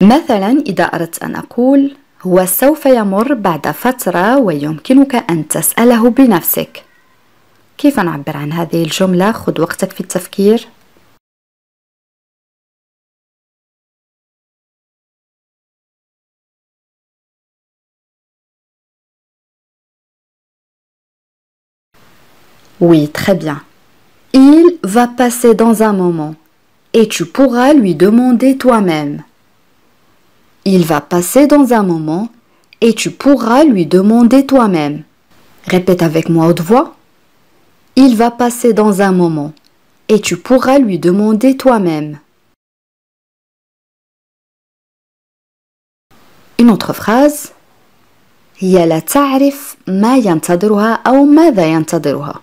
مثلا إذا أردت أن أقول هو سوف يمر بعد فترة ويمكنك أن تسأله بنفسك. كيف نعبر عن هذه الجملة؟ خذ وقتك في التفكير. Oui, très bien. Il va passer dans un moment et tu pourras lui demander toi-même. Il va passer dans un moment et tu pourras lui demander toi-même. Répète avec moi haute voix. Il va passer dans un moment et tu pourras lui demander toi-même. Une autre phrase. هي لا تعرف ما ينتظرها أو ماذا ينتظرها.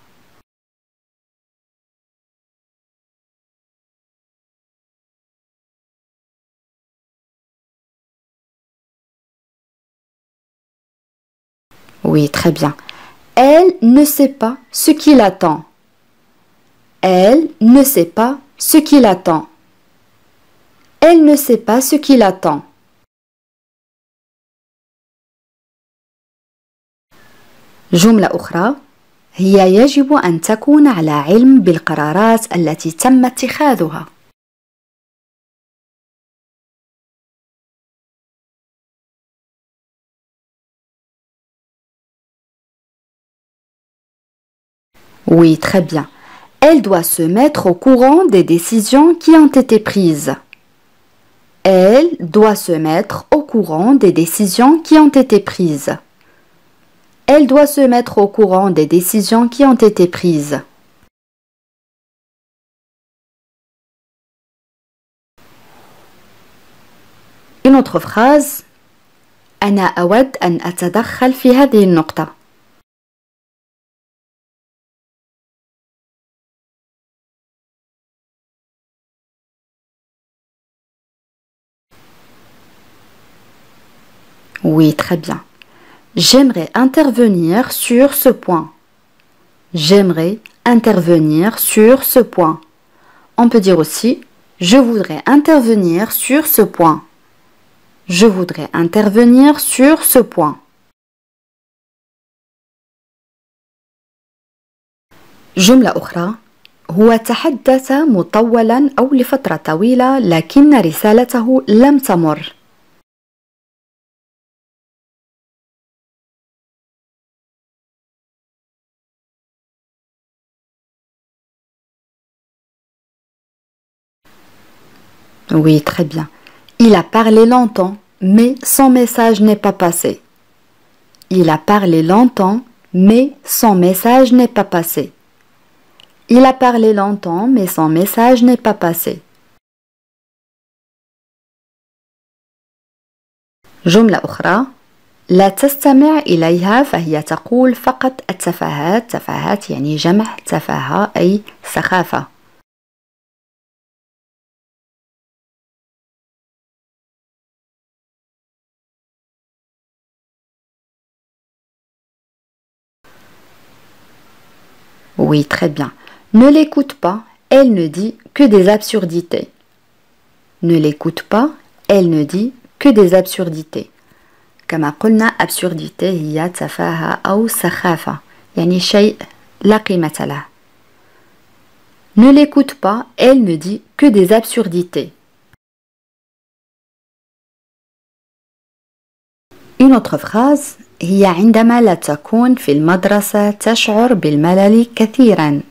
Oui, très bien. Elle ne sait pas ce qu'il attend. Elle ne sait pas ce qu'il attend. Elle ne sait pas ce qu'il attend. جملة أخرى. هي يجب أن تكون على علم بالقرارات التي تم اتخاذها. Oui, très bien. Elle doit se mettre au courant des décisions qui ont été prises. Elle doit se mettre au courant des décisions qui ont été prises. Elle doit se mettre au courant des décisions qui ont été prises. Une autre phrase. أنا أود أن أتدخل في هذه النقطة. Oui, très bien. J'aimerais intervenir sur ce point. J'aimerais intervenir sur ce point. On peut dire aussi je voudrais intervenir sur ce point. Je voudrais intervenir sur ce point. جملة أخرى. هو تحدث مطولا أو لفترة طويلة لكن رسالته لم تمر. Oui, très bien. Il a parlé longtemps, mais son message n'est pas passé. Il a parlé longtemps, mais son message n'est pas passé. Il a parlé longtemps, mais son message n'est pas passé. جملة أخرى. لا تستمع إليها فهي تقول فقط التفاهات. تفاهات يعني جمع تفاهة أي سخافة. Oui, très bien. Ne l'écoute pas, elle ne dit que des absurdités. Ne l'écoute pas, elle ne dit que des absurdités. كما قلنا absurdité هي تفاهة أو سخافة يعني شيء لا قيمة له. Ne l'écoute pas, elle ne dit que des absurdités. Une autre phrase. هي عندما لا تكون في المدرسة تشعر بالملل كثيرا.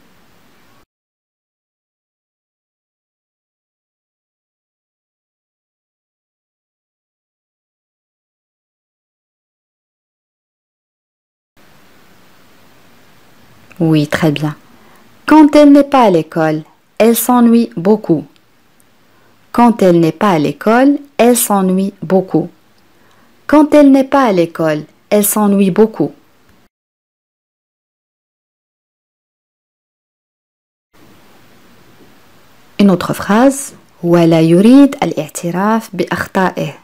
Oui, très bien. Quand elle n'est pas à l'école, elle s'ennuie beaucoup. Quand elle n'est pas à l'école, elle s'ennuie beaucoup. Quand elle n'est pas à l'école, elle s'ennuie beaucoup. Une autre phrase. ولا يريد الاعتراف بأخطائه.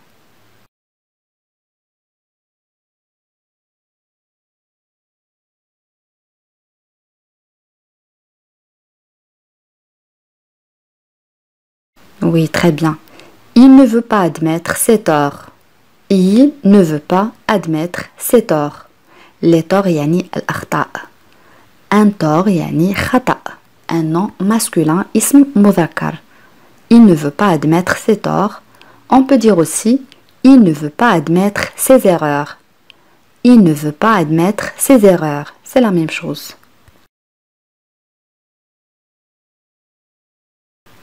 Oui, très bien. Il ne veut pas admettre ses torts. Il ne veut pas admettre ses torts. Les torts يعني الأخطاء. Un tort يعني خطأ. Un nom masculin اسم مذكر. Il ne veut pas admettre ses torts. On peut dire aussi il ne veut pas admettre ses erreurs. Il ne veut pas admettre ses erreurs. C'est la même chose.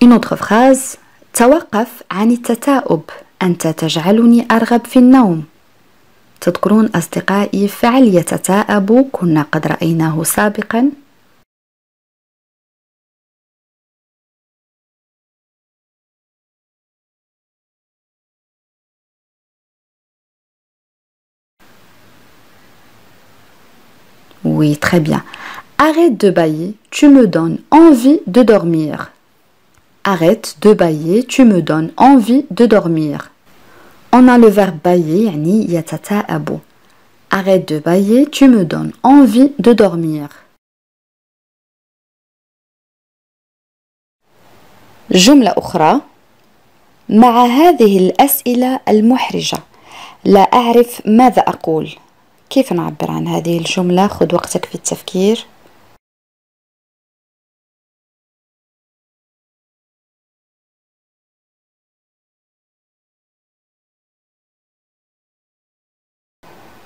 Une autre phrase. توقف عن التثاؤب. أنت تجعلني أرغب في النوم. تذكرون أصدقائي فعل يتثاءب كنا قد رأيناه سابقا. Oui, très bien. Arrête de bâiller, tu me donnes envie de dormir. Arrête de bâiller, tu me donnes envie de dormir. On a le verbe bâiller, يعني يتثاءب. Arrête de bâiller, tu me donnes envie de dormir. جملة أخرى. مع هذه الأسئلة المحرجة لا أعرف ماذا أقول. كيف نعبر عن هذه الجملة؟ خذ وقتك في التفكير.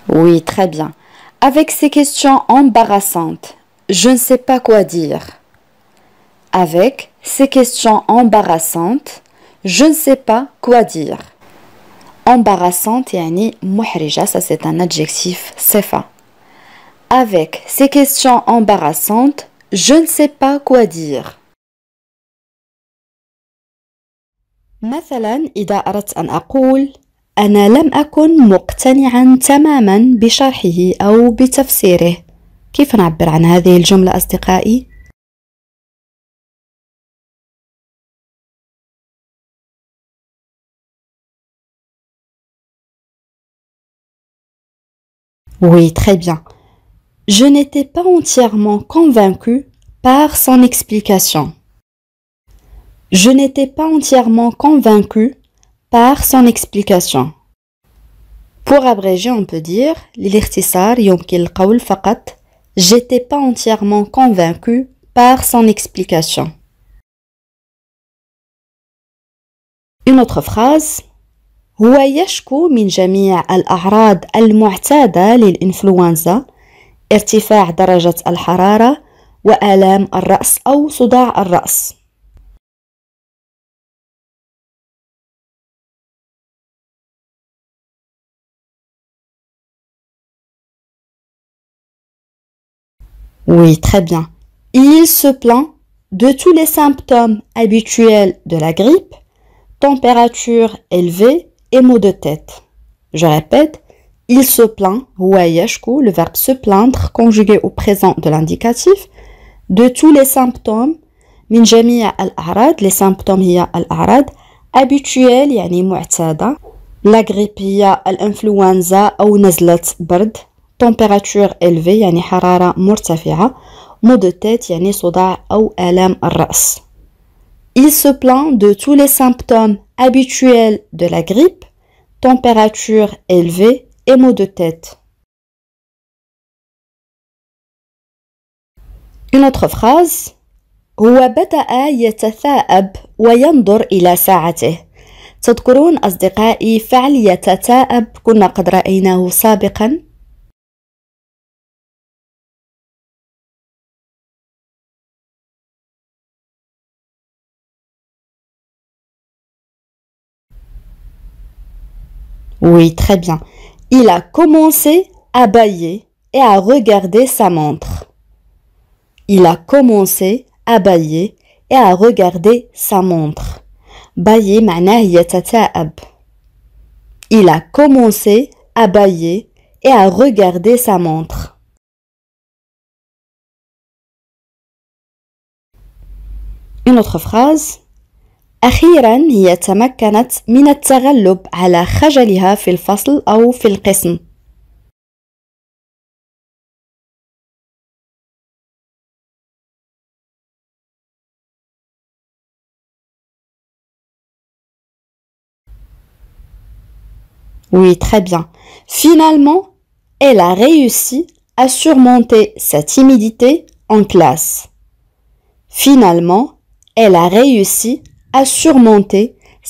Oui, très bien. Avec ces questions embarrassantes, je ne sais pas quoi dire. Avec ces questions embarrassantes, je ne sais pas quoi dire. Embarrassante يعني محرجة, ça c'est un adjectif صفة. Avec ces questions embarrassantes, je ne sais pas quoi dire. مثلا إذا أردت أن أقول أنا لم أكن مقتنعا تماما بشرحه أو بتفسيره. كيف نعبر عن هذه الجملة أصدقائي؟ Oui, très bien. Je n'étais pas entièrement convaincu par son explication. Je n'étais pas entièrement convaincu par son explication. Pour abréger, on peut dire للاختصار يمكن القول فقط j'étais pas entièrement convaincu par son explication. Une autre phrase. هو يشكو من جميع الأعراض المعتادة للإنفلونزا، ارتفاع درجة الحرارة وآلام الرأس أو صداع الرأس. Oui, très bien. Il se plaint de tous les symptômes habituels de la grippe, température élevée et maux de tête. Je répète, il se plaint, هو يشكو, le verbe se plaindre conjugué au présent de l'indicatif, de tous les symptômes, من جميع الأعراض, les symptômes هي الأعراض, habituels يعني معتادة, la grippe هي الإنفلونزا أو نزلة برد, température élevée يعني حرارة مرتفعة, maux de tête يعني صداع أو آلام الرأس. Il se plaint de tous les symptômes habituels de la grippe, température élevée et maux de tête. Une autre phrase. هو بدأ يتثاءب وينظر إلى ساعته. تذكرون أصدقائي فعل يتثاءب كنا قد رأيناه سابقا. Oui, très bien. Il a commencé à bâiller et à regarder sa montre. Il a commencé à bâiller et à regarder sa montre. Bâiller معناه يتثاءب. Il a commencé à bâiller et à regarder sa montre. Une autre phrase. أخيرا هي تمكنت من التغلب على خجلها في الفصل أو في القسم. Oui, très bien. Finalement, elle a réussi à surmonter sa timidité en classe. Finalement, elle a réussi à surmonter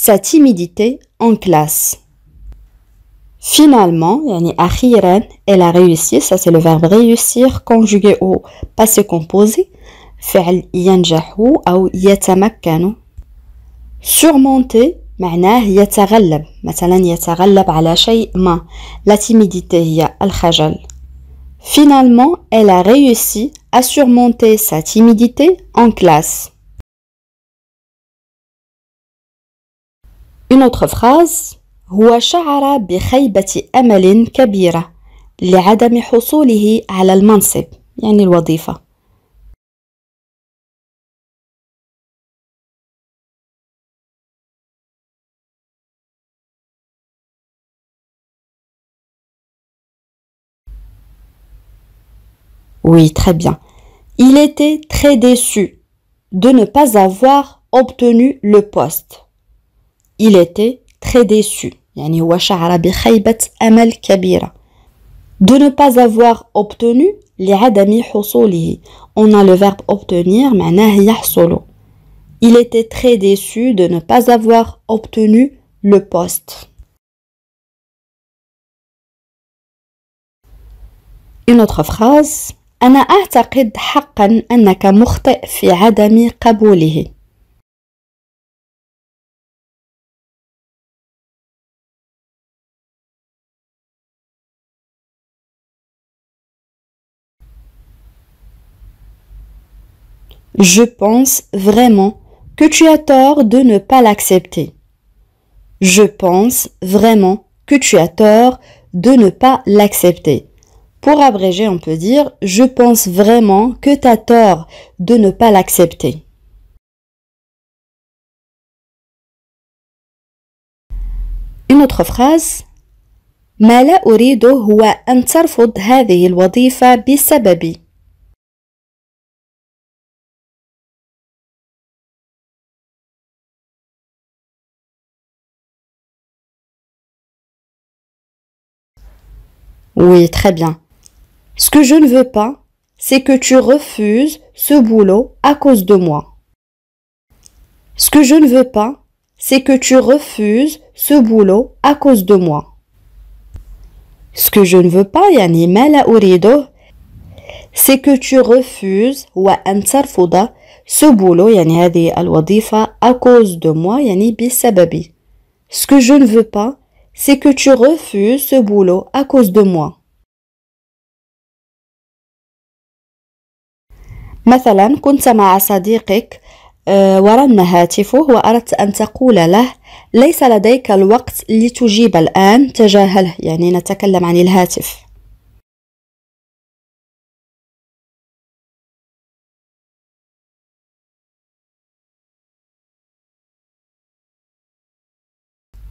sa timidité en classe. Finalement, يعني أخيرا, elle a réussi, ça c'est le verbe réussir conjugué au passé composé, فعل ينجح أو يتمكن. Surmonter معناه يتغلب، مثلا يتغلب على شيء ما. La timidité هي الخجل. Finalement, elle a réussi à surmonter sa timidité en classe. Une autre phrase. هو شعر بخيبة أمل كبيرة لعدم حصوله على المنصب، يعني الوظيفة. Oui, très bien. Il était très déçu de ne pas avoir obtenu le poste. Il était très déçu. يعني هو شعر بخيبة أمل كبيرة. De ne pas avoir obtenu لعدم حصوله. On a le verbe obtenir معناه يحصل. Il était très déçu de ne pas avoir obtenu le poste. Une autre phrase. أنا أعتقد حقا أنك مخطئ في عدم قبوله. Je pense vraiment que tu as tort de ne pas l'accepter. Je pense vraiment que tu as tort de ne pas l'accepter. Pour abréger, on peut dire « Je pense vraiment que tu as tort de ne pas l'accepter ». Une autre phrase. ما لا أريده هو أن ترفض هذه الوظيفة بسببي. Oui, très bien. Ce que je ne veux pas, c'est que tu refuses ce boulot à cause de moi. Ce que je ne veux pas, c'est que tu refuses ce boulot à cause de moi. Ce que je ne veux pas, يعني ما لا أريده, c'est que tu refuses وأن ترفض ce boulot, يعني هذه الوظيفة à cause de moi, يعني بسببي. Ce que je ne veux pas, c'est que tu refuses ce boulot à cause de moi. مثلا كنت مع صديقك ورن هاتفه وأردت أن تقول له ليس لديك الوقت لتجيب الآن تجاهله، يعني نتكلم عن الهاتف.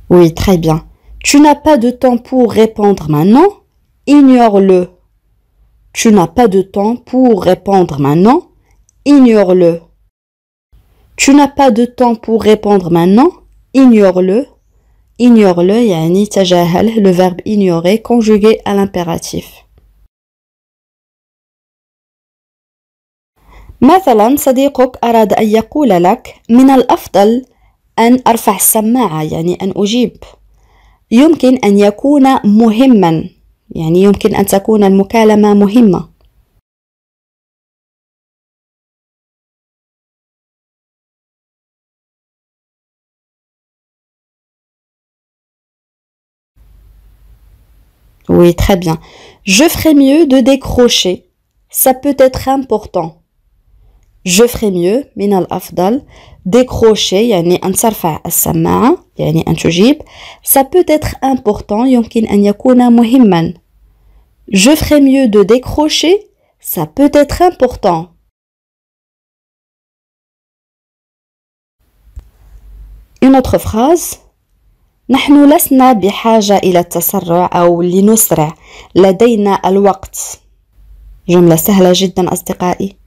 Oui, très bien. Tu n'as pas de temps pour répondre maintenant, ignore-le. Tu n'as pas de temps pour répondre maintenant, ignore-le. Tu n'as pas de temps pour répondre maintenant, ignore-le. Ignore-le, يعني تجاهله, le verbe ignorer conjugué à l'impératif. مثلا صديقك أراد أن يقول لك من الأفضل أن أرفع السماعة، يعني أن أجيب. يمكن أن يكون مهما، يعني يمكن أن تكون المكالمة مهمة. Oui, très bien. Je ferais mieux de décrocher. Ça peut être important. Je ferais mieux من الأفضل décrocher يعني أن ترفع السماعة يعني أن تجيب. Ça peut être important يمكن أن يكون مهما. Je ferais mieux de décrocher. Ça peut être important. Une autre phrase. نحن لسنا بحاجة إلى التسرع أو لنسرع. لدينا الوقت. جملة سهلة جدا أصدقائي.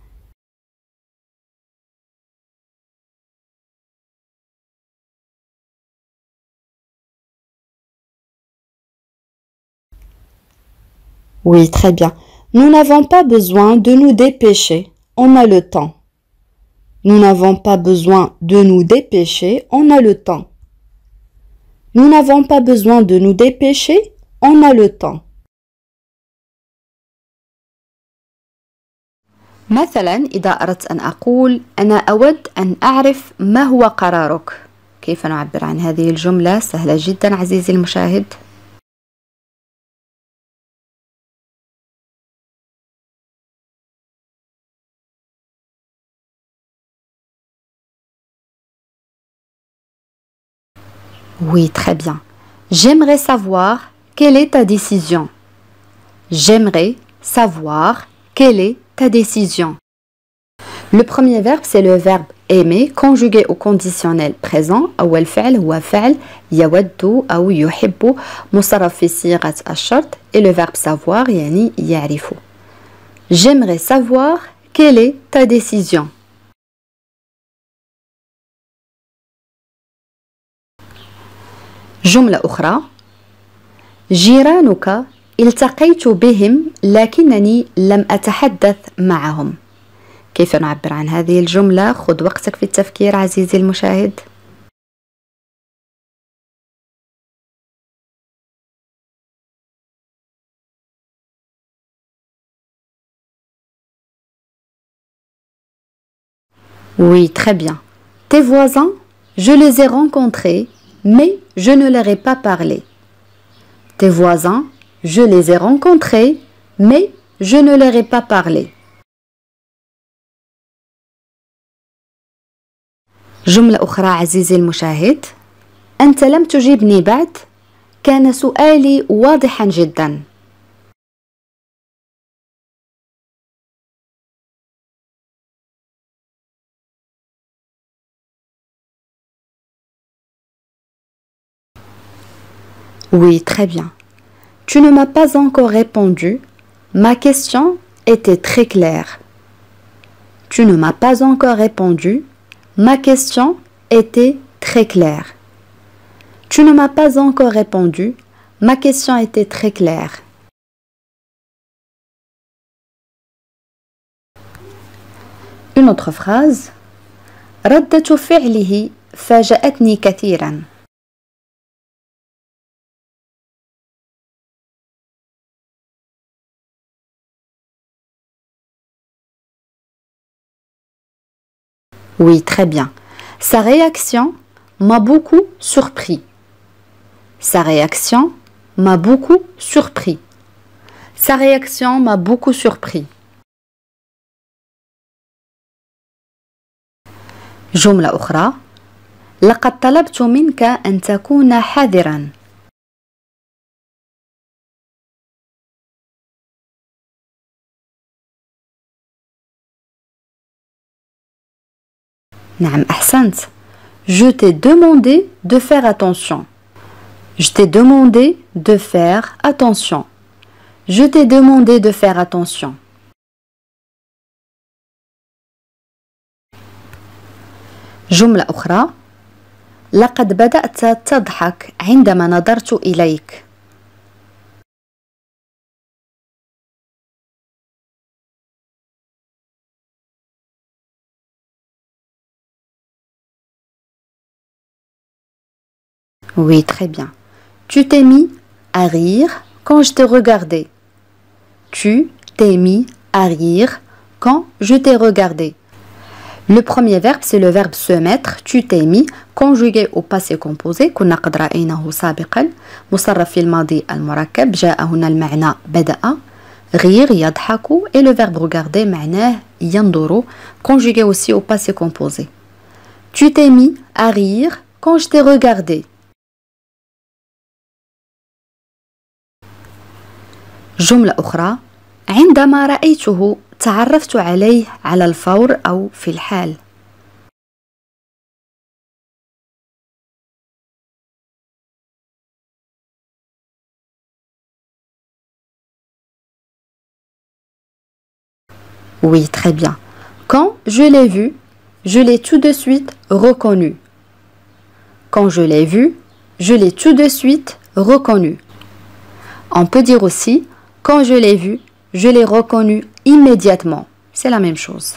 Oui, très bien. Nous n'avons pas besoin de nous dépêcher. On a le temps. Nous n'avons pas besoin de nous dépêcher. On a le temps. Nous n'avons pas besoin de nous dépêcher. On a le temps. مثلا إذا أردت أن أقول أنا أود أن أعرف ما هو قرارك. كيف نعبر عن هذه الجملة؟ سهلة جدا عزيزي المشاهد. Oui, très bien. J'aimerais savoir quelle est ta décision. J'aimerais savoir quelle est ta décision. Le premier verbe, c'est le verbe aimer conjugué au conditionnel présent. أول فعل هو فعل يود أو يحب مصرف في صيغة الشرط et le verbe savoir يعني يعرف. J'aimerais savoir quelle est ta décision. جملة أخرى جيرانك التقيت بهم لكنني لم أتحدث معهم. كيف نعبر عن هذه الجملة؟ خذ وقتك في التفكير عزيزي المشاهد. Oui, très bien. Tes voisins, je les ai rencontrés, mais je ne leur ai pas parlé. Tes voisins, je les ai rencontrés, mais je ne leur ai pas parlé. جملة أخرى عزيزي المشاهد أنت لم تجيبني بعد كان سؤالي واضحا جدا. Oui, très bien. Tu ne m'as pas encore répondu. Ma question était très claire. Tu ne m'as pas encore répondu. Ma question était très claire. Tu ne m'as pas encore répondu. Ma question était très claire. Une autre phrase. ردة فعله فاجأتني كثيرا. Oui, très bien. Sa réaction m'a beaucoup surpris. Sa réaction m'a beaucoup surpris. Sa réaction m'a beaucoup surpris. جملة أخرى لقد طلبت منك أن تكون حذراً. نعم أحسنت. Je t'ai demandé de faire attention. Je t'ai demandé de faire attention. Je t'ai demandé de faire attention. جملة أخرى لقد بدأت تضحك عندما نظرت إليك. Oui, très bien. Tu t'es mis à rire quand je t'ai regardé. Tu t'es mis à rire quand je t'ai regardé. Le premier verbe, c'est le verbe se mettre. Tu t'es mis, conjugué au passé composé. كنا قد رأيناه سابقا. مصرف في الماضي المركب. جاء هنا المعنى بدأ. Rire, يضحك. Et le verbe regarder, معناه ينظر. Conjugué aussi au passé composé. Tu t'es mis à rire quand je t'ai regardé. جملة أخرى عندما رأيته تعرفت عليه على الفور أو في الحال. Oui, très bien. Quand je l'ai vu, je l'ai tout de suite reconnu. Quand je l'ai vu, je l'ai tout de suite reconnu. On peut dire aussi Quand je l'ai vu, je l'ai reconnu immédiatement. C'est la même chose.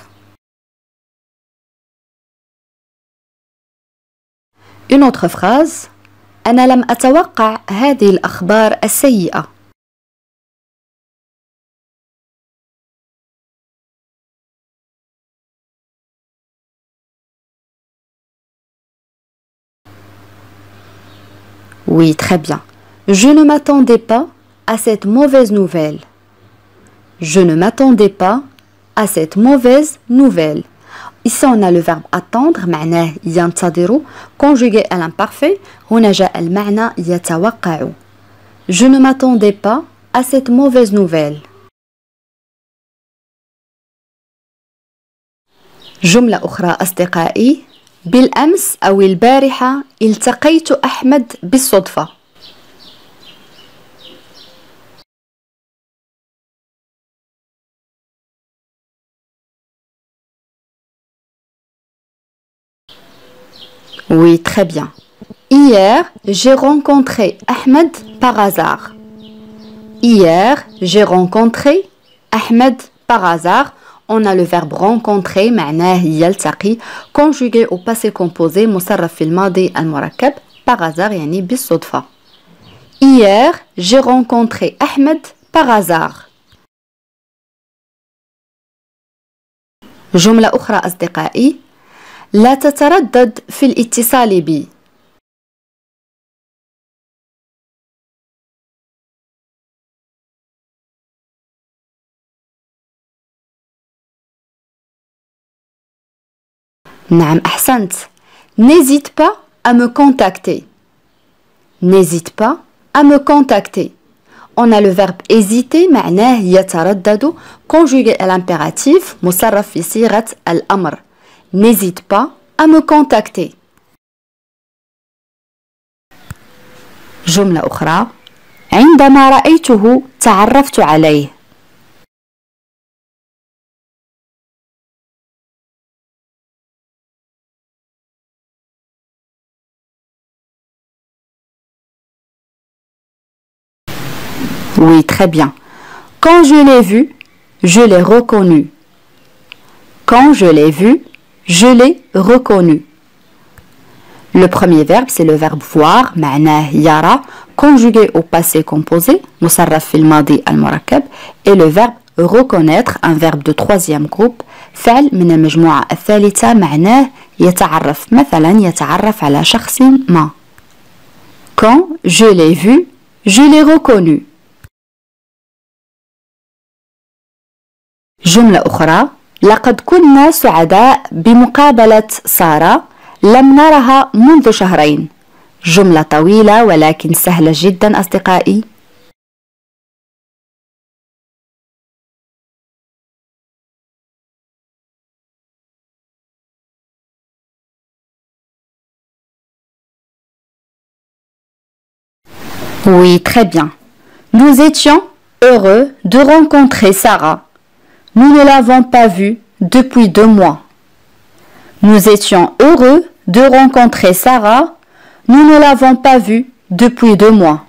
Une autre phrase. أنا لم أتوقع هذه الأخبار السيئة. Oui, très bien. Je ne m'attendais pas à cette mauvaise nouvelle. Je ne m'attendais pas à cette mauvaise nouvelle. Ici, on a le verbe attendre, معناه ينتظر, conjugué à l'imparfait. هنا جاء المعنى يتوقع. Je ne m'attendais pas à cette mauvaise nouvelle. جملة أخرى أصدقائي. بالأمس أو البارحة التقيت أحمد بالصدفة. Oui, très bien. Hier, j'ai rencontré Ahmed par hasard. Hier, j'ai rencontré Ahmed par hasard. On a le verbe rencontrer, معناه يلتقي, conjugué au passé composé, مصرف في الماضي المركب, par hasard, يعني بالصدفة. Hier, j'ai rencontré Ahmed par hasard. جملة أخرى أصدقائي. لا تتردد في الاتصال بي. نعم أحسنت. N'hésite pas à me contacter. N'hésite pas à me contacter. On a le verbe hésiter معناه يتردد, conjugué à l'impératif, مصرف في صيغة الأمر. N'hésite pas à me contacter. جملة أخرى. عندما رأيته تعرفت عليه. Oui, très bien. Quand je l'ai vu, je l'ai reconnu. Quand je l'ai vu, je l'ai reconnu. Le premier verbe, c'est le verbe voir, معناه يرى, conjugué au passé composé, مصرف في الماضي المركب, et le verbe reconnaître, un verbe de troisième groupe, فعل من المجموعة الثالثة, معناه يتعرف, مثلا يتعرف على شخص ما. Quand je l'ai vu, je l'ai reconnu. جملة أخرى. لقد كنا سعداء بمقابلة سارة. لم نرها منذ شهرين. جملة طويلة ولكن سهلة جدا أصدقائي. Oui, très bien. Nous étions heureux de rencontrer Sarah. Nous ne l'avons pas vue depuis 2 mois. Nous étions heureux de rencontrer Sarah. Nous ne l'avons pas vue depuis 2 mois.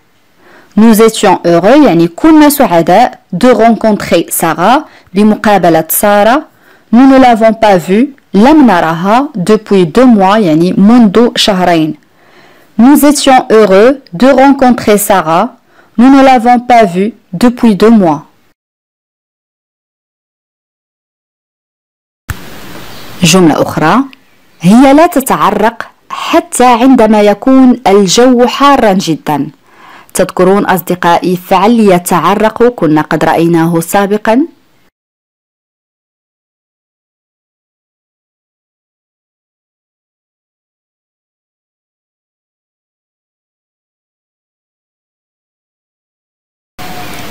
Nous étions heureux, يعني كنا سعداء, de rencontrer Sarah, بمقابلة سارة. Nous ne l'avons pas vue, لم نرها, depuis 2 mois, يعني منذ شهرين. Nous étions heureux de rencontrer Sarah. Nous ne l'avons pas vue depuis 2 mois. جملة أخرى. هي لا تتعرق حتى عندما يكون الجو حارا جدا. تذكرون أصدقائي فعل يتعرق كنا قد رأيناه سابقا.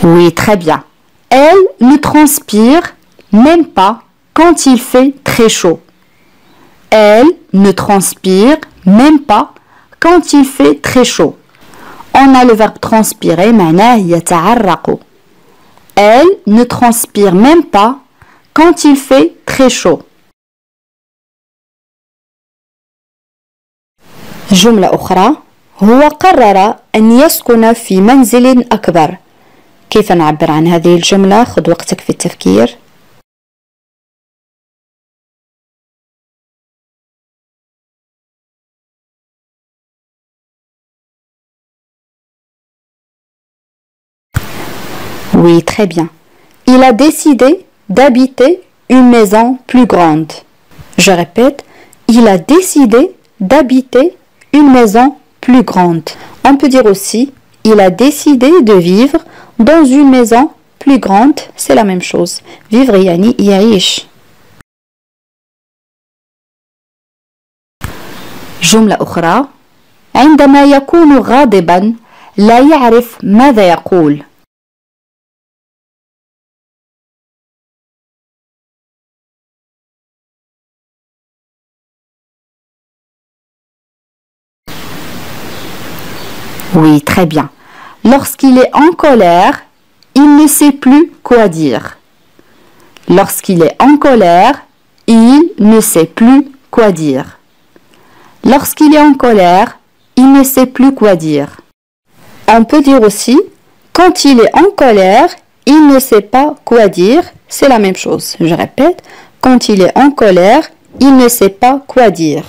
Oui, très bien. Elle ne transpire même pas quand il fait très chaud. Elle ne transpire même pas quand il fait très chaud. On a le verbe transpirer, معناه يتعرق. Elle ne transpire même pas quand il fait très chaud. جملة أخرى. هو قرر أن يسكن في منزل أكبر. كيف نعبر عن هذه الجملة؟ خذ وقتك في التفكير. Oui, très bien. Il a décidé d'habiter une maison plus grande. Je répète, il a décidé d'habiter une maison plus grande. On peut dire aussi, il a décidé de vivre dans une maison plus grande. C'est la même chose. Vivre يعني يعيش. جملة أخرى. عندما يكون غاضبا لا يعرف ماذا يقول. Oui, très bien. Lorsqu'il est en colère, il ne sait plus quoi dire. Lorsqu'il est en colère, il ne sait plus quoi dire. Lorsqu'il est en colère, il ne sait plus quoi dire. On peut dire aussi, quand il est en colère, il ne sait pas quoi dire. C'est la même chose. Je répète, quand il est en colère, il ne sait pas quoi dire.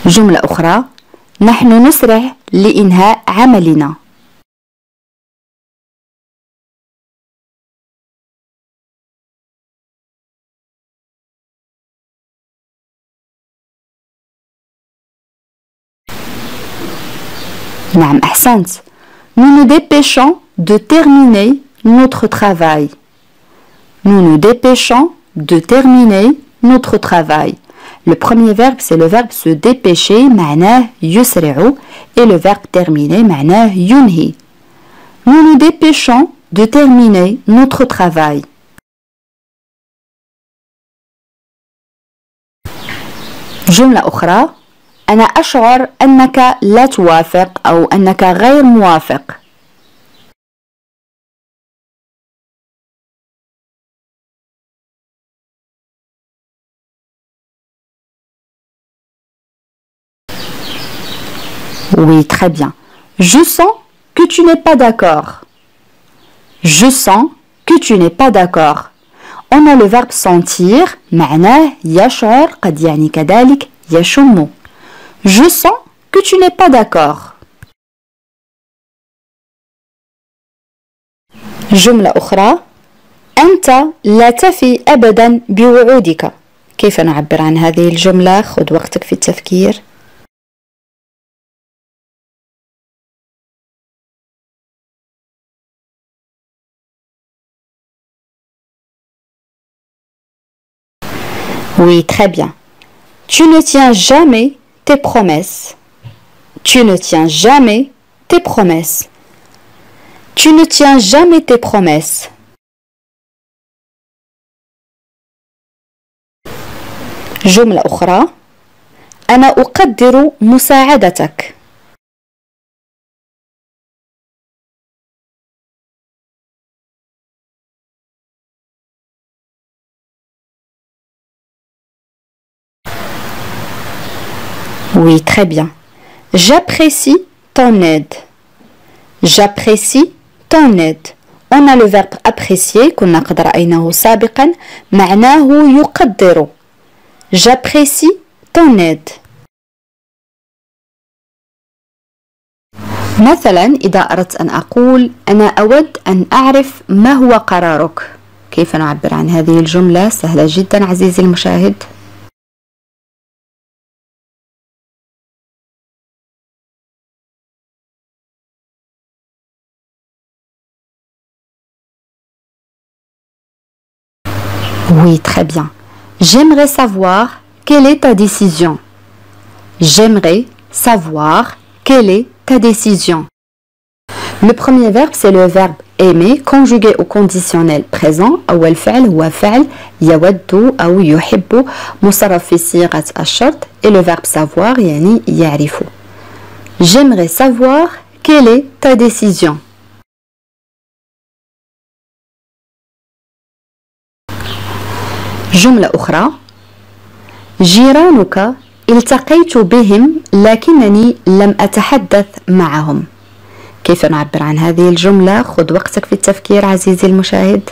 جملة أخرى. نحن نسرع لإنهاء عملنا. نعم أحسنت. Nous nous dépêchons de terminer notre travail. Nous nous dépêchons de terminer notre travail. Le premier verbe, c'est le verbe se dépêcher, معناه يسرع, et le verbe terminer, معناه ينهي. Nous nous dépêchons de terminer notre travail. جملة أخرى. أنا أشعر أنك لا توافق أو أنك غير موافق. Oui, très bien. Je sens que tu n'es pas d'accord. Je sens que tu n'es pas d'accord. On a le verbe sentir, معناه يشعر, قد يعني كذلك يشم. Je sens que tu n'es pas d'accord. جملة أخرى. أنت لا تفي أبدا بوعودك. كيف نعبر عن هذه الجملة؟ خذ وقتك في التفكير. Oui, très bien. Tu ne tiens jamais tes promesses. Tu ne tiens jamais tes promesses. Tu ne tiens jamais tes promesses. جملة أخرى. أنا أقدر مساعدتك. Oui, très bien. J'apprécie ton aide. J'apprécie ton aide. On a le verbe apprécier, كنا قد رأيناه سابقا, معناه يقدر. J'apprécie ton aide. مثلا إذا أردت أن أقول أنا أود أن أعرف ما هو قرارك. كيف نعبر عن هذه الجملة؟ سهلة جدا عزيزي المشاهد. Oui, très bien. J'aimerais savoir quelle est ta décision. J'aimerais savoir quelle est ta décision. Le premier verbe, c'est le verbe aimer, conjugué au conditionnel présent. أول فعل هو فعل يود أو يحب مصرف في صيغة الشرط. Et le verbe savoir يعني يعرف. J'aimerais savoir quelle est ta décision. جملة أخرى. جيرانك التقيت بهم لكنني لم أتحدث معهم. كيف نعبر عن هذه الجملة؟ خذ وقتك في التفكير عزيزي المشاهد.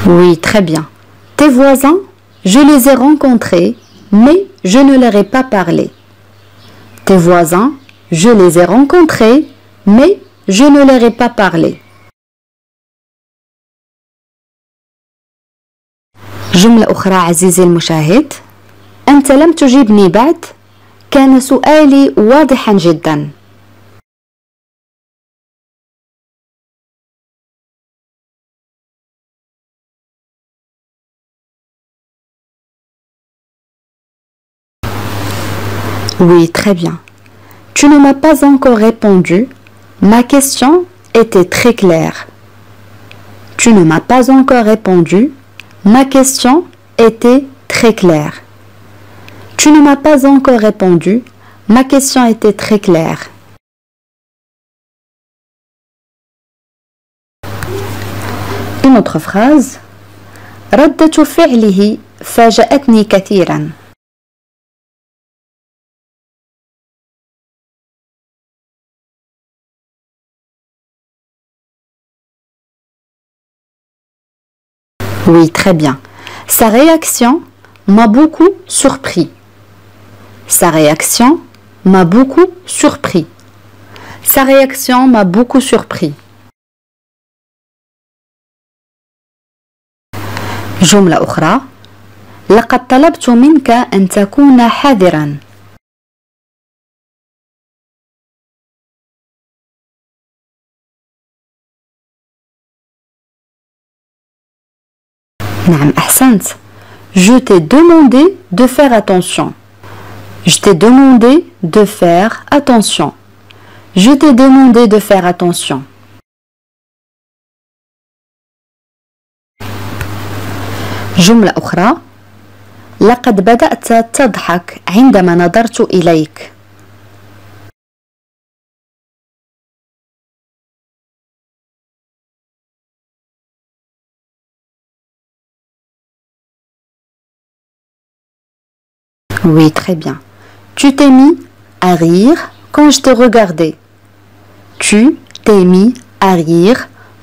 Oui, très bien. Tes voisins, je les ai rencontrés, mais je ne leur ai pas parlé. Tes voisins, je les ai rencontrés, mais je ne leur ai pas parlé. جملة أخرى عزيزي المشاهد، أنت لم تجيبني بعد، كان سؤالي واضحا جدا. Oui, très bien. Tu ne m'as pas encore répondu. Ma question était très claire. Tu ne m'as pas encore répondu. Ma question était très claire. Tu ne m'as pas encore répondu. Ma question était très claire. Une autre phrase. ردة فعله فاجأتني كثيرا. Oui, très bien. Sa réaction m'a beaucoup surpris. Sa réaction m'a beaucoup surpris. Sa réaction m'a beaucoup surpris. جملة أخرى. لقد طلبت منك أن تكون حذرا. نعم أحسنت. Je t'ai demandé de faire attention. Je t'ai demandé de faire attention. Je t'ai demandé de faire attention. جملة أخرى. لقد بدأت تضحك عندما نظرت إليك. Oui, très bien. Tu t'es mis à rire quand je t'ai regardé. Tu t'es mis à rire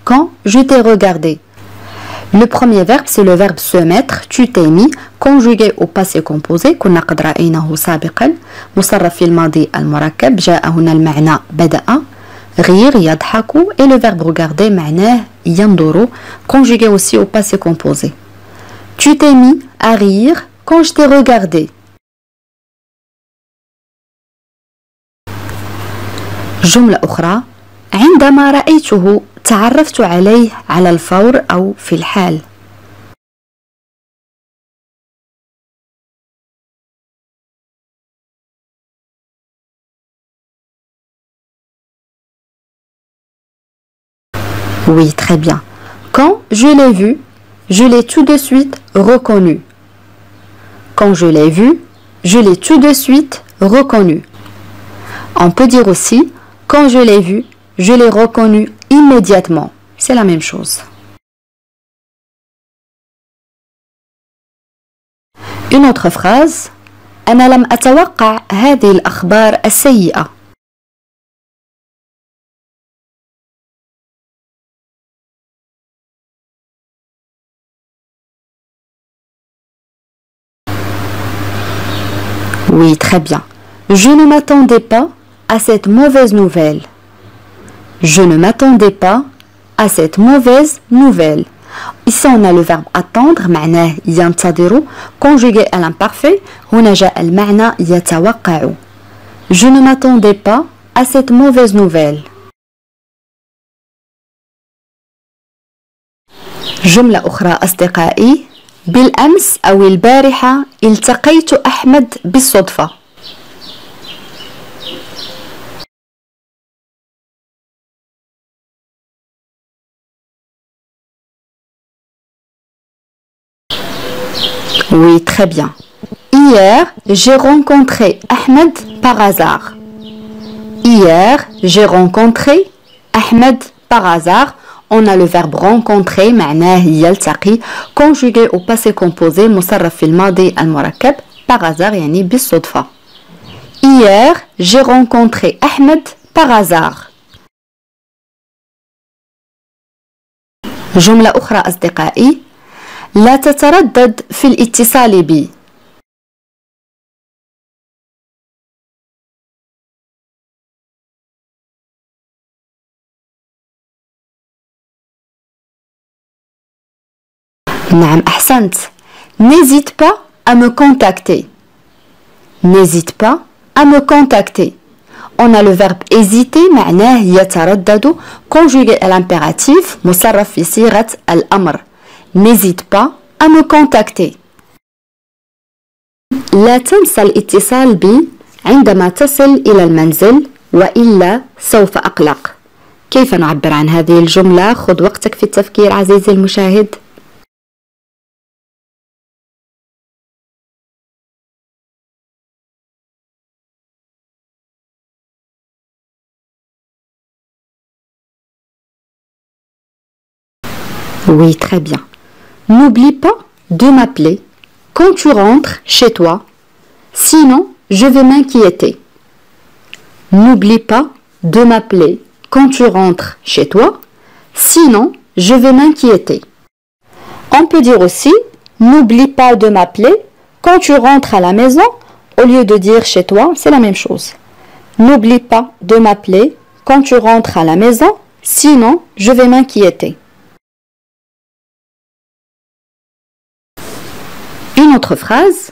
quand je t'ai regardé. Le premier verbe, c'est le verbe se mettre. Tu t'es mis, conjugué au passé composé. كنا قد رأيناه سابقا. مصرف في الماضي المركب. جاء هنا المعنى بدأ. Rire, يضحك. Et le verbe regarder, معناه ينظر. Conjugué aussi au passé composé. Tu t'es mis à rire quand je t'ai regardé. جملة أخرى. عندما رأيته تعرفت عليه على الفور أو في الحال. Oui, très bien. Quand je l'ai vu, je l'ai tout de suite reconnu. Quand je l'ai vu, je l'ai tout de suite reconnu. On peut dire aussi, quand je l'ai vu, je l'ai reconnu immédiatement. C'est la même chose. Une autre phrase. أنا لم أتوقع هذه الأخبار السيئة. Oui, très bien. Je ne m'attendais pas à cette mauvaise nouvelle. Je ne m'attendais pas à cette mauvaise nouvelle. Ici, on a le verbe attendre, معناه ينتظر, conjugué à l'imparfait. هنا جاء المعنى يتوقع. Je ne m'attendais pas à cette mauvaise nouvelle. جملة أخرى أصدقائي. بالأمس أو البارحة التقيت أحمد بالصدفة. Oui, très bien. Hier, j'ai rencontré Ahmed par hasard. Hier, j'ai rencontré Ahmed par hasard. on a le verbe rencontrer معناه يلتقي conjugué au passé composé مصرف في الماضي المركب par hasard يعني بالصدفة. Hier, j'ai rencontré Ahmed par hasard. جملة أخرى أصدقائي: لا تتردد في الاتصال بي. نعم أحسنت. N'hésite pas à me contacter. N'hésite pas à me contacter. On a le verbe hésiter معناه يتردد conjugué à l'impératif مصرف في صيغة الأمر. N'hésite pas à me contacter. لا تنسى الاتصال بي عندما تصل إلى المنزل وإلا سوف أقلق. كيف نعبر عن هذه الجملة؟ خذ وقتك في التفكير عزيزي المشاهد. Oui, très bien. N'oublie pas de m'appeler quand tu rentres chez toi, sinon je vais m'inquiéter. N'oublie pas de m'appeler quand tu rentres chez toi, sinon je vais m'inquiéter. On peut dire aussi n'oublie pas de m'appeler quand tu rentres à la maison, au lieu de dire chez toi, c'est la même chose. N'oublie pas de m'appeler quand tu rentres à la maison, sinon je vais m'inquiéter. Une autre phrase: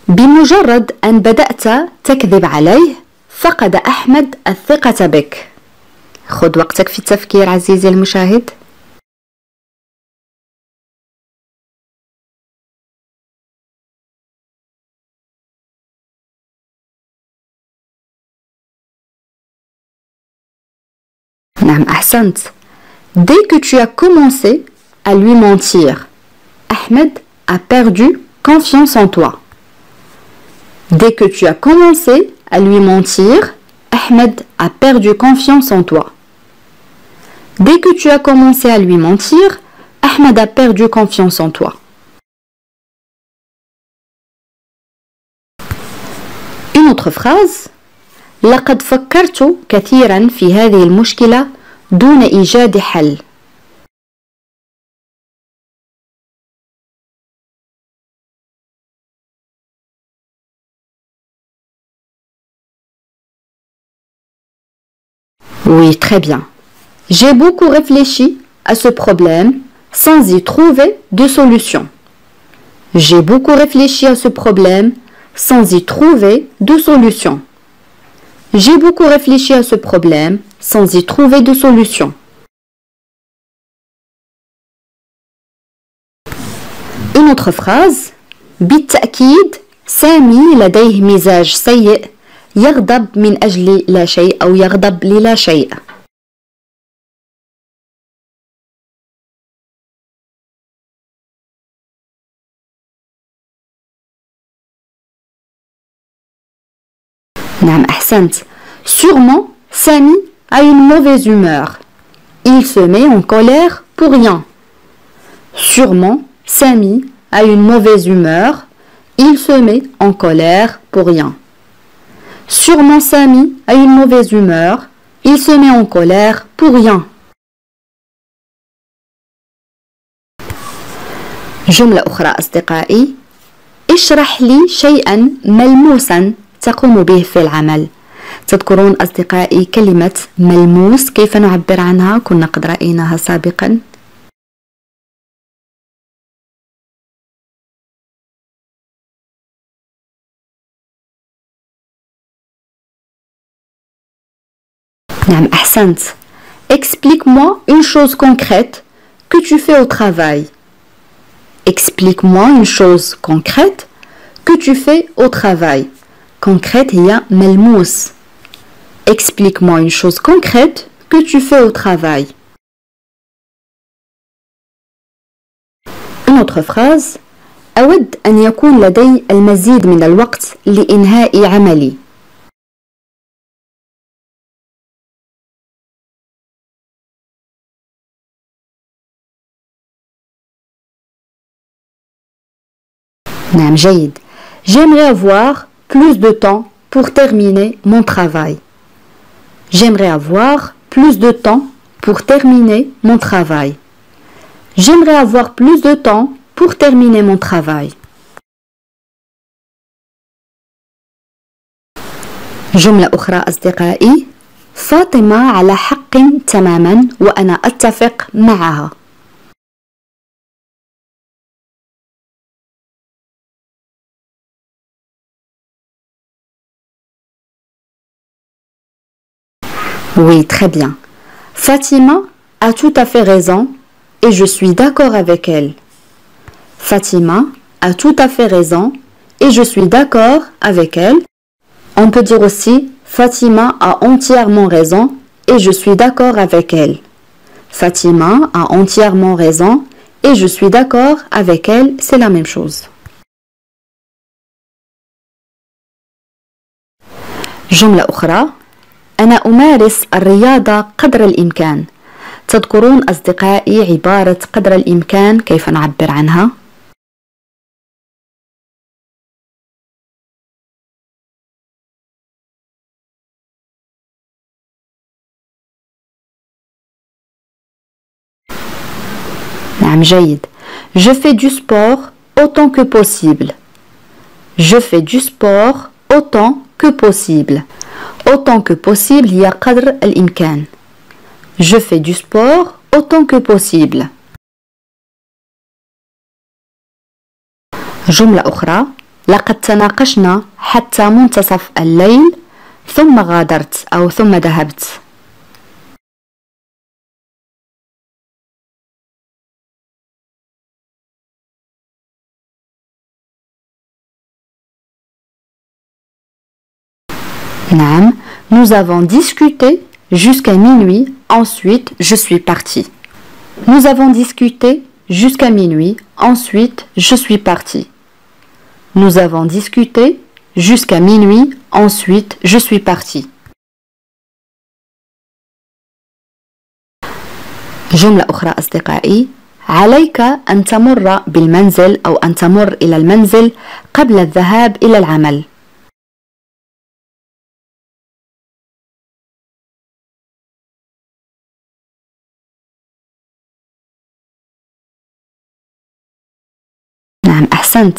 بمجرد أن بدأت تكذب عليه فقد أحمد الثقة بك. خذ وقتك في التفكير عزيزي المشاهد. نعم أحسنت. Dès que tu as commencé à lui mentir, Ahmed a perdu confiance en toi. Dès que tu as commencé à lui mentir, Ahmed a perdu confiance en toi. Dès que tu as commencé à lui mentir, Ahmed a perdu confiance en toi. Une autre phrase: لقد فكرت كثيرا في هذه المشكلة دون إيجاد حل. Oui, très bien. J'ai beaucoup réfléchi à ce problème sans y trouver de solution. J'ai beaucoup réfléchi à ce problème sans y trouver de solution. J'ai beaucoup réfléchi à ce problème sans y trouver de solution. Une autre phrase: بالتأكيد سامي لديه مزاج سيء يغضب من أجل لا شيء أو يغضب للا شيء. نعم أحسنت. Sûrement, Samy a une mauvaise humeur. Il se met en colère pour rien. Sûrement, Samy a une mauvaise humeur. Il se met en colère pour rien. Sûrement, Samy a une mauvaise humeur. Il se met en colère pour rien. جملة أخرى أصدقائي: اشرح لي شيئا ملموسا تقوم به في العمل. تذكرون أصدقائي كلمة ملموس كيف نعبر عنها؟ كنا قد رأيناها سابقا. نعم أحسنت. Explique-moi une chose concrète que tu fais au travail. Explique-moi une chose concrète que tu fais au travail. Concrète هي ملموس. Explique-moi une chose concrète que tu fais au travail. Une autre phrase: أود أن يكون لدي المزيد من الوقت لإنهاء عملي. نعم جيد. J'aimerais avoir plus de temps pour terminer mon travail. J'aimerais avoir plus de temps pour terminer mon travail. J'aimerais avoir plus de temps pour terminer mon travail. جملة أخرى أصدقائي. فاطمة على حق تماما وأنا أتفق معها. Oui, très bien. Fatima a tout à fait raison et je suis d'accord avec elle. Fatima a tout à fait raison et je suis d'accord avec elle. On peut dire aussi Fatima a entièrement raison et je suis d'accord avec elle. Fatima a entièrement raison et je suis d'accord avec elle, c'est la même chose. جملة أخرى. أنا أمارس الرياضة قدر الإمكان. تذكرون أصدقائي عبارة قدر الإمكان كيف نعبر عنها؟ نعم جيد. Je fais du sport autant que possible. Je fais du sport autant que possible. Autant que possible هي قدر الإمكان. Je fais du sport autant que possible. جملة أخرى. لقد تناقشنا حتى منتصف الليل ثم غادرت أو ثم ذهبت. نعم. Nous avons discuté jusqu'à minuit, ensuite je suis parti. Nous avons discuté jusqu'à minuit, ensuite je suis parti. Nous avons discuté jusqu'à minuit, ensuite je suis parti. جملة أخرى أصدقائي. عليك أن تمر بالمنزل أو أن تمر إلى المنزل قبل الذهاب إلى العمل. نعم أحسنت.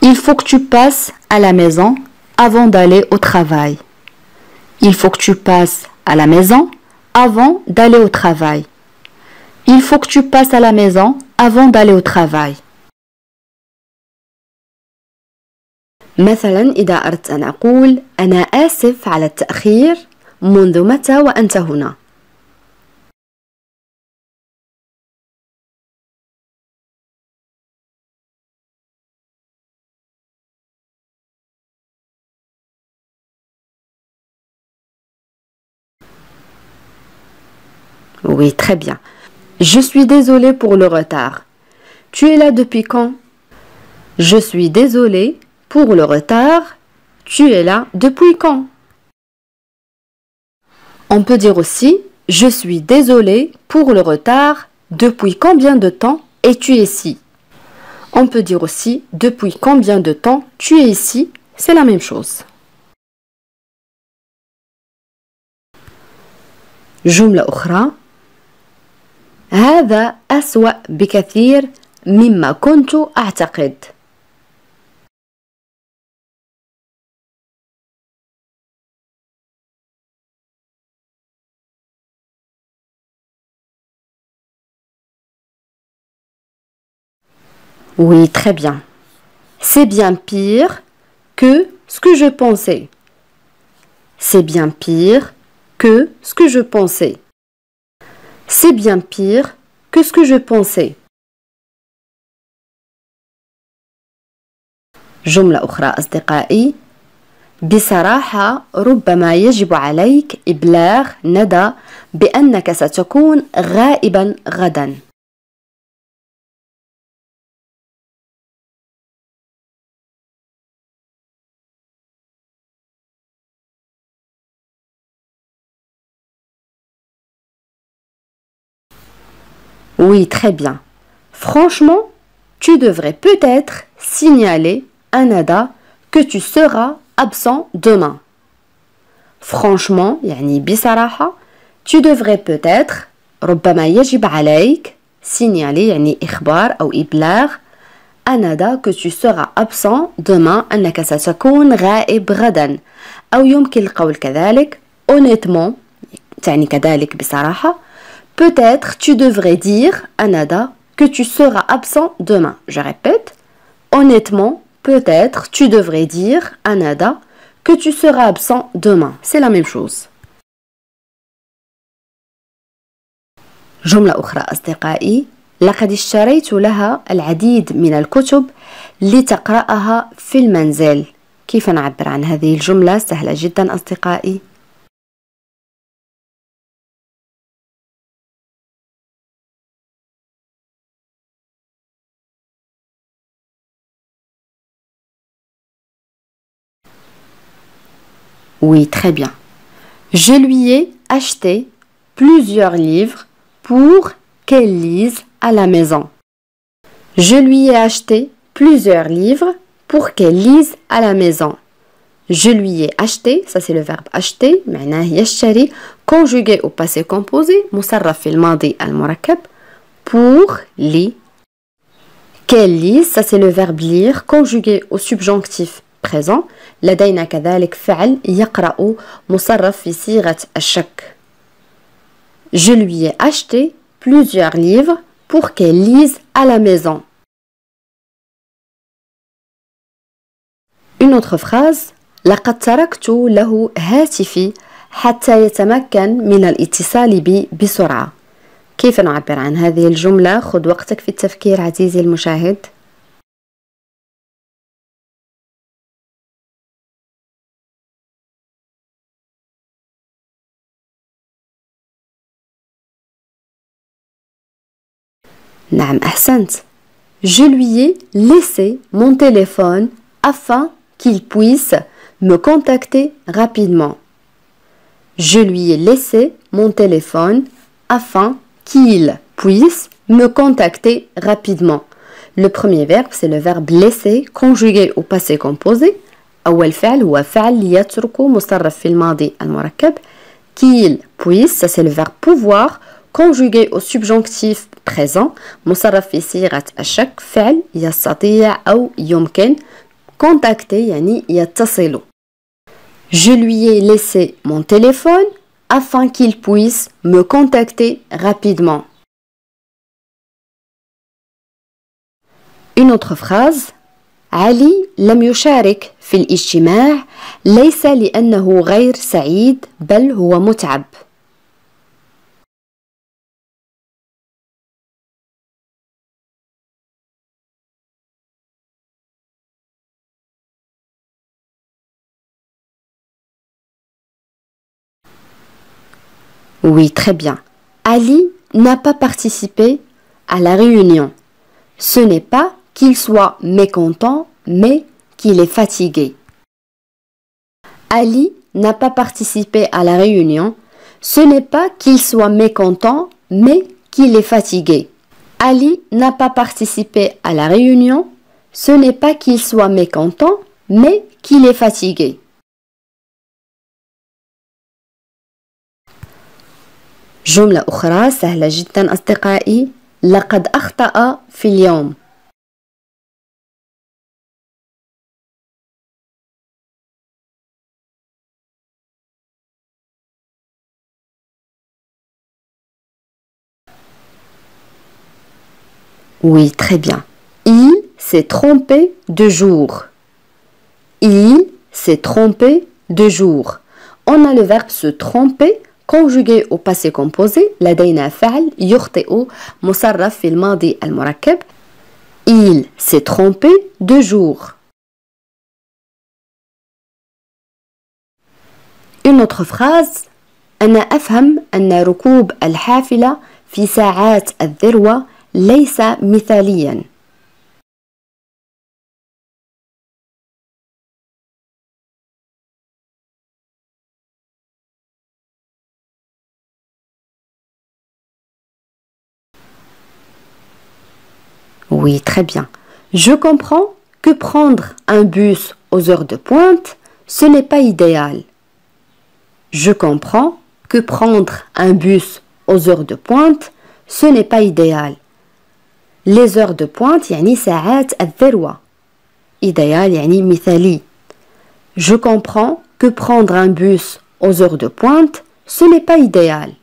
Il faut que tu passes à la maison avant d'aller au travail. Il faut que tu passes à la maison avant d'aller au travail. Il faut que tu passes à la maison avant d'aller au travail. مثلا إذا أردت أن أقول أنا آسف على التأخير منذ متى وأنت هنا. Oui, très bien. Je suis désolée pour le retard. Tu es là depuis quand? Je suis désolée pour le retard. Tu es là depuis quand? On peut dire aussi je suis désolée pour le retard. Depuis combien de temps es-tu ici? On peut dire aussi depuis combien de temps tu es ici? C'est la même chose. جملة أخرى. هذا أسوأ بكثير مما كنت أعتقد. Oui, très bien. C'est bien pire que ce que je pensais. C'est bien pire que ce que je pensais. C'est bien pire que ce que je pensais. جملة أخرى أصدقائي. بصراحة ربما يجب عليك إبلاغ ندى بأنك ستكون غائبا غدا. Oui, très bien. Franchement, tu devrais peut-être signaler à Nada que tu seras absent demain. Franchement, يعني بصراحة, tu devrais peut-être, ربما يجب عليك, signaler يعني إخبار أو إبلاغ à Nada que tu seras absent demain, أنك ستكون غائب غدا. أو يمكن القول كذلك honnêtement, تعني كذلك بصراحة. Peut-être tu devrais dire à Nada que tu seras absent demain. Je répète, honnêtement, peut-être tu devrais dire à Nada que tu seras absent demain. C'est la même chose. جملة أخرى أصدقائي. لقد اشتريت لها العديد من الكتب لتقرأها في المنزل. كيف نعبر عن هذه الجملة؟ سهلة جدا أصدقائي. Oui, très bien. Je lui ai acheté plusieurs livres pour qu'elle lise à la maison. Je lui ai acheté plusieurs livres pour qu'elle lise à la maison. Je lui ai acheté, ça c'est le verbe acheter, معناه يشتري, conjugué au passé composé, مصرف في الماضي المركب, pour لي. Qu'elle lise, ça c'est le verbe lire, conjugué au subjonctif présent. لدينا كذلك فعل يقرأ مصرف في صيغة الشك. Je lui ai acheté plusieurs livres pour qu'elle lise à la maison. Une autre phrase. لقد تركت له هاتفي حتى يتمكن من الاتصال بي بسرعة. كيف نعبر عن هذه الجملة؟ خذ وقتك في التفكير عزيزي المشاهد. نعم أحسنت. Je lui ai laissé mon téléphone afin qu'il puisse me contacter rapidement. Je lui ai laissé mon téléphone afin qu'il puisse me contacter rapidement. Le premier verbe, c'est le verbe laisser, conjugué au passé composé. أول فعل هو فعل يترك مصرف في الماضي المركب. Qu'il puisse, ça c'est le verbe pouvoir, conjugué au subjonctif présent. مصرف في صيغة الشك. فعل يستطيع أو يمكن. contacter يعني يتصل. Je lui ai laissé mon téléphone afin qu'il puisse me contacter rapidement. Une autre phrase. علي لم يشارك في الاجتماع ليس لأنه غير سعيد بل هو متعب. Oui, très bien. Ali n'a pas participé à la réunion. Ce n'est pas qu'il soit mécontent, mais qu'il est fatigué. Ali n'a pas participé à la réunion. Ce n'est pas qu'il soit mécontent, mais qu'il est fatigué. Ali n'a pas participé à la réunion. Ce n'est pas qu'il soit mécontent, mais qu'il est fatigué. جملة أخرى سهلة جدا أصدقائي. لقد أخطأ في اليوم. Oui, très bien. Il s'est trompé de jour. Il s'est trompé de jour. On a le verbe se tromper conjugué au passé composé. لدينا فعل يخطئ مصرف في الماضي المركب. Il s'est trompé de jour. Une autre phrase. أنا أفهم أن ركوب الحافلة في ساعات الذروة ليس مثاليا. Oui, très bien. Je comprends que prendre un bus aux heures de pointe, ce n'est pas idéal. Je comprends que prendre un bus aux heures de pointe, ce n'est pas idéal. Les heures de pointe يعني ساعات الذروة. idéal يعني مثالي. Je comprends que prendre un bus aux heures de pointe, ce n'est pas idéal.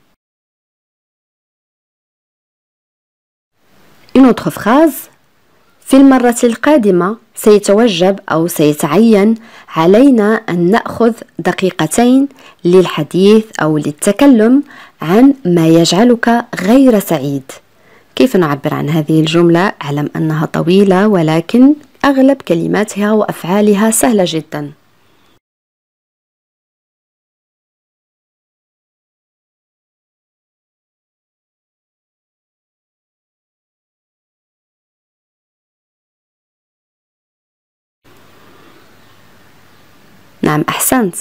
Une autre phrase. في المرة القادمة سيتوجب أو سيتعين علينا أن نأخذ دقيقتين للحديث أو للتكلم عن ما يجعلك غير سعيد. كيف نعبر عن هذه الجملة؟ أعلم أنها طويلة ولكن أغلب كلماتها وأفعالها سهلة جدا. نعم أحسنت.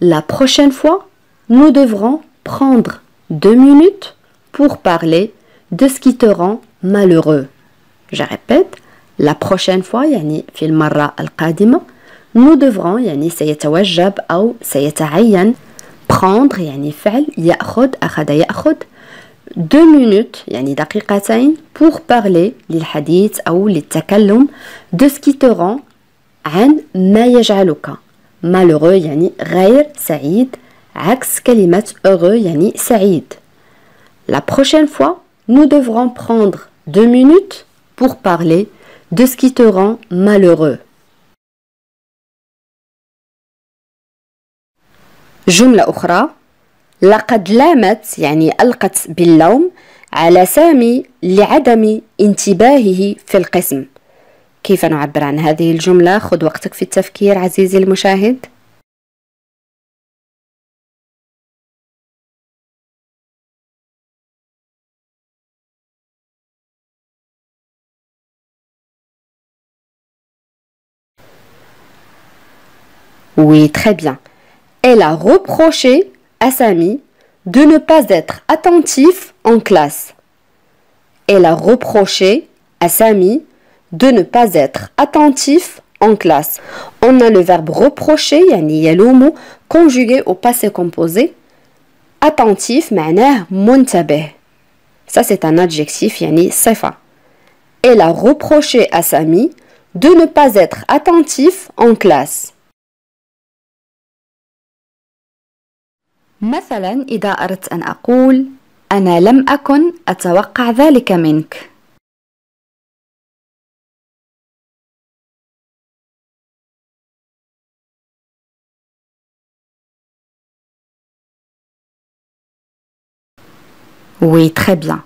La prochaine fois, nous devrons prendre 2 minutes pour parler de ce qui te rend malheureux. Je répète, la prochaine fois يعني في المرة القادمة nous devrons يعني سيتوجب أو سيتعين prendre يعني فعل يأخذ أخذ يأخذ 2 minutes يعني دقيقتين pour parler للحديث أو للتكلم de ce qui te rend عن ما يجعلك malheureux يعني غير سعيد عكس كلمة heureux يعني سعيد. La prochaine fois, nous devrons prendre 2 minutes pour parler de ce qui te rend malheureux. جملة أخرى. لقد لامت يعني ألقت باللوم على سامي لعدم انتباهه في القسم. كيف نعبر عن هذه الجملة؟ خذ وقتك في التفكير عزيزي المشاهد. Oui, très bien. Elle a reproché à Samy de ne pas être attentif en classe. Elle a reproché à Samy de ne pas être attentif en classe. On a le verbe reprocher, يعني يلوم, conjugué au passé composé. Attentif, معناه منتبه. Ça c'est un adjectif, يعني صفة. Elle a reproché à Samy de ne pas être attentif en classe. مثلا إذا أردت أن أقول أنا لم أكن أتوقع ذلك منك. Oui, très bien.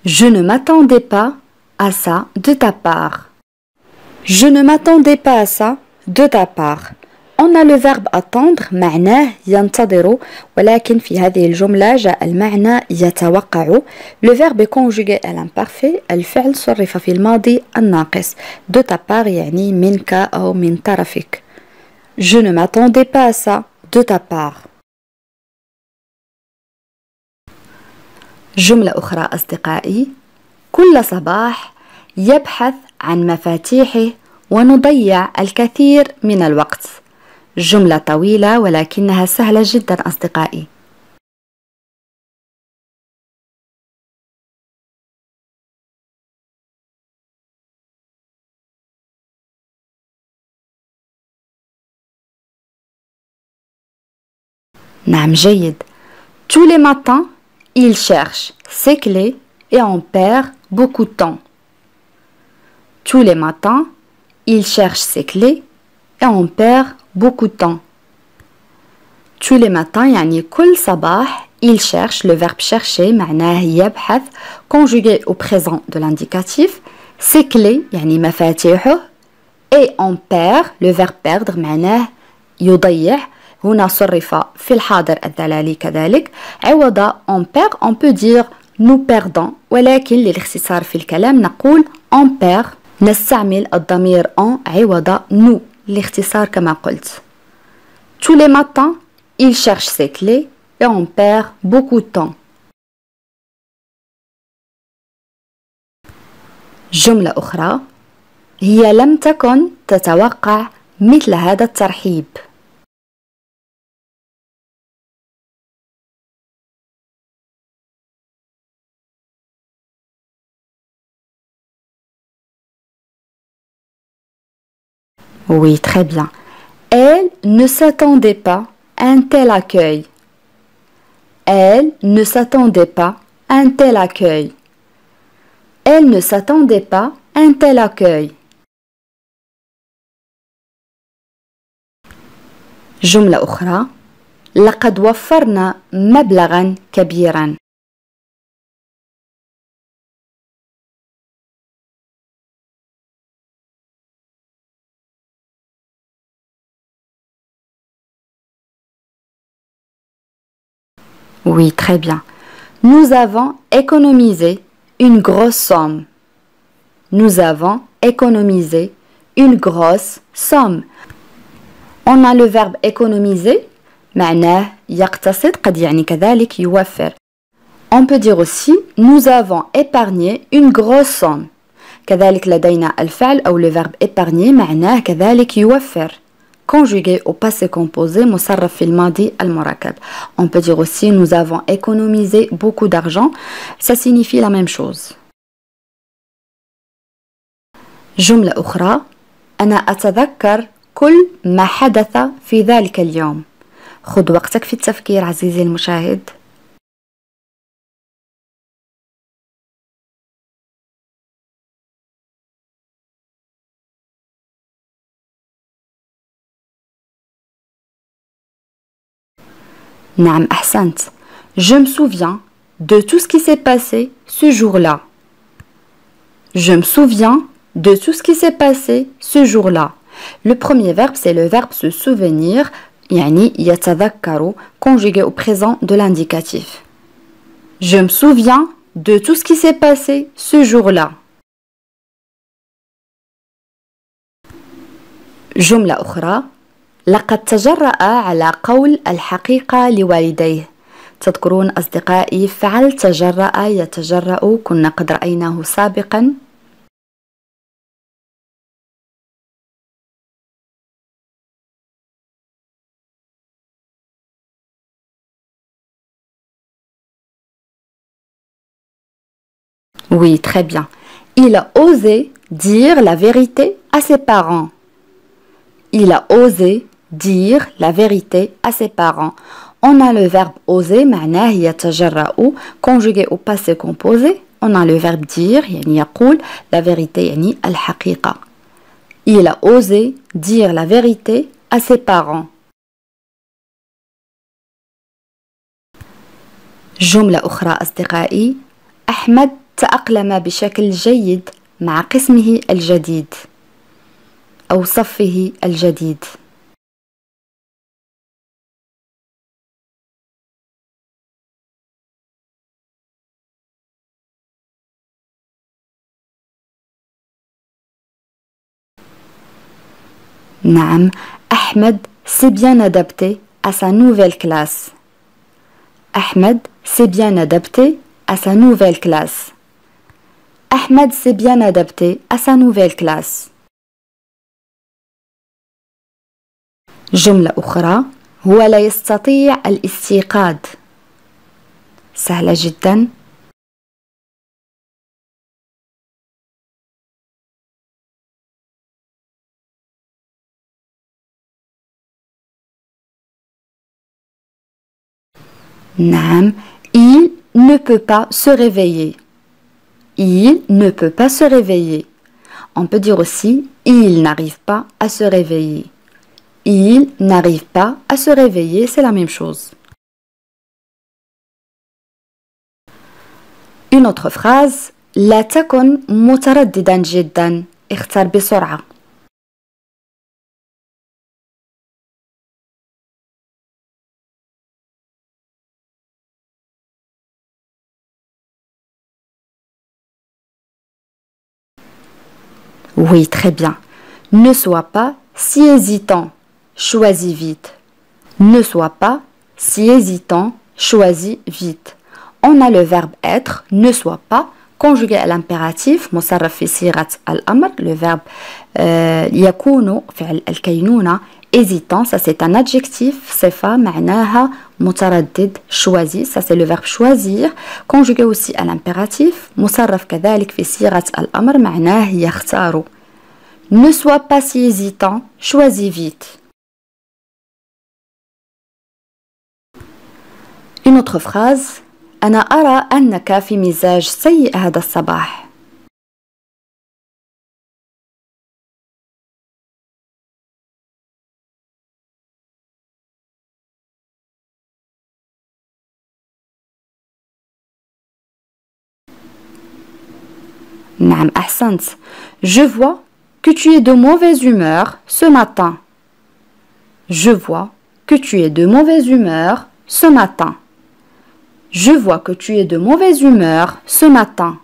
Je ne m'attendais pas à ça de ta part. Je ne m'attendais pas à ça de ta part. On a le verbe attendre معناه ينتظر ولكن في هذه الجملة جاء المعنى يتوقع. Le verbe est conjugué à l'imparfait. الفعل صرف في الماضي الناقص. De ta part يعني منك أو من طرفك. Je ne m'attendais pas à ça de ta part. جملة أخرى أصدقائي. كل صباح يبحث عن مفاتيحه ونضيع الكثير من الوقت. جملة طويلة ولكنها سهلة جدا أصدقائي. نعم جيد. Tous les matins, il cherche ses clés et on perd beaucoup de temps. Tous les matins, il cherche ses clés et on perd beaucoup de temps. Tous les matins يعني كل صباح il cherche le verbe chercher معناه يبحث conjugué au présent de l'indicatif ses clés يعني مفاتيحه et on perd le verbe perdre معناه يضيع هنا صرف في الحاضر الدلالي كذلك عوض on perd on peut dire nous perdons ولكن للاختصار في الكلام نقول on perd نستعمل الضمير on عوض nous لاختصار كما قلت. Tous les matins, il cherche ses clés et on perd beaucoup de temps. جملة أخرى: هي لم تكن تتوقع مثل هذا الترحيب. Oui, très bien. Elle ne s'attendait pas à un tel accueil. Elle ne s'attendait pas à un tel accueil. Elle ne s'attendait pas à un tel accueil. جملة أخرى: لقد وفرنا مبلغا كبيرا. Oui, très bien. Nous avons économisé une grosse somme. Nous avons économisé une grosse somme. On a le verbe économiser. معناه يقتصد قد يعني كذلك يوفر. On peut dire aussi nous avons épargné une grosse somme. كذلك لدينا الفعل أو le verbe épargner معناه كذلك يوفر. Conjugué au passé composé مصرف في الماضي المركب. On peut dire aussi nous avons économisé beaucoup d'argent. Ça signifie la même chose. جملة أخرى: أنا أتذكر كل ما حدث في ذلك اليوم. خذ وقتك في التفكير عزيزي المشاهد. نعم أحسنت. Je me souviens de tout ce qui s'est passé ce jour-là. Je me souviens de tout ce qui s'est passé ce jour-là. Le premier verbe, c'est le verbe se souvenir, يعني يتذكر, conjugué au présent de l'indicatif. Je me souviens de tout ce qui s'est passé ce jour-là. جملة أخرى: لقد تجرأ على قول الحقيقة لوالديه. تذكرون أصدقائي فعل تجرأ يتجرأ كنا قد رأيناه سابقا. Oui, très bien. Il a osé dire la vérité à ses parents. Il a osé dire la vérité à ses parents. On a le verbe oser, معناه يتجرأ, conjugué au passé composé. On a le verbe dire, يعني يقول, la vérité, يعني الحقيقة. Il a osé dire la vérité à ses parents. جملة أخرى أصدقائي: أحمد تأقلم بشكل جيد مع قسمه الجديد أو صفه الجديد. نعم أحمد s'est bien adapté à sa nouvelle classe. Ahmed s'est bien adapté à sa nouvelle classe. Ahmed s'est bien adapté à sa nouvelle classe. جملة أخرى: هو لا يستطيع الاستيقاظ. سهلة جدا. نعم il ne peut pas se réveiller. Il ne peut pas se réveiller. On peut dire aussi il n'arrive pas à se réveiller. Il n'arrive pas à se réveiller, c'est la même chose. Une autre phrase: لا تكن مترددا جدا. اختر بسرعة. Oui, très bien. Ne sois pas si hésitant. Choisis vite. Ne sois pas si hésitant. Choisis vite. On a le verbe être, ne sois pas, conjugué à l'impératif مصرف في صيغة الأمر le verbe يكون فعل الكينونة hésitant ça c'est un adjectif صفة معناها متردد choisi ça c'est le verbe choisir conjugué aussi à l'impératif مصرف كذلك في صيغة الأمر معناه يختار. Ne sois pas si hésitant, choisis vite. Une autre phrase. أنا أرى أنك في مزاج سيء هذا الصباح. نعم أحسنت. Je vois que tu es de mauvaise humeur ce matin. Je vois que tu es de mauvaise humeur ce matin. Je vois que tu es de mauvaise humeur ce matin.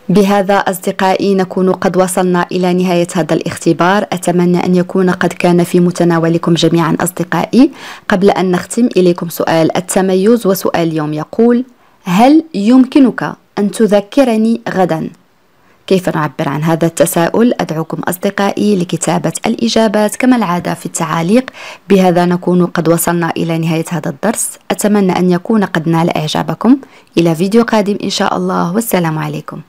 بهذا أصدقائي نكون قد وصلنا إلى نهاية هذا الاختبار. أتمنى أن يكون قد كان في متناولكم جميعا أصدقائي. قبل أن نختم إليكم سؤال التميز وسؤال اليوم يقول: هل يمكنك أن تذكرني غدا؟ كيف نعبر عن هذا التساؤل؟ أدعوكم أصدقائي لكتابة الإجابات كما العادة في التعاليق. بهذا نكون قد وصلنا إلى نهاية هذا الدرس. أتمنى أن يكون قد نال إعجابكم. إلى فيديو قادم إن شاء الله والسلام عليكم.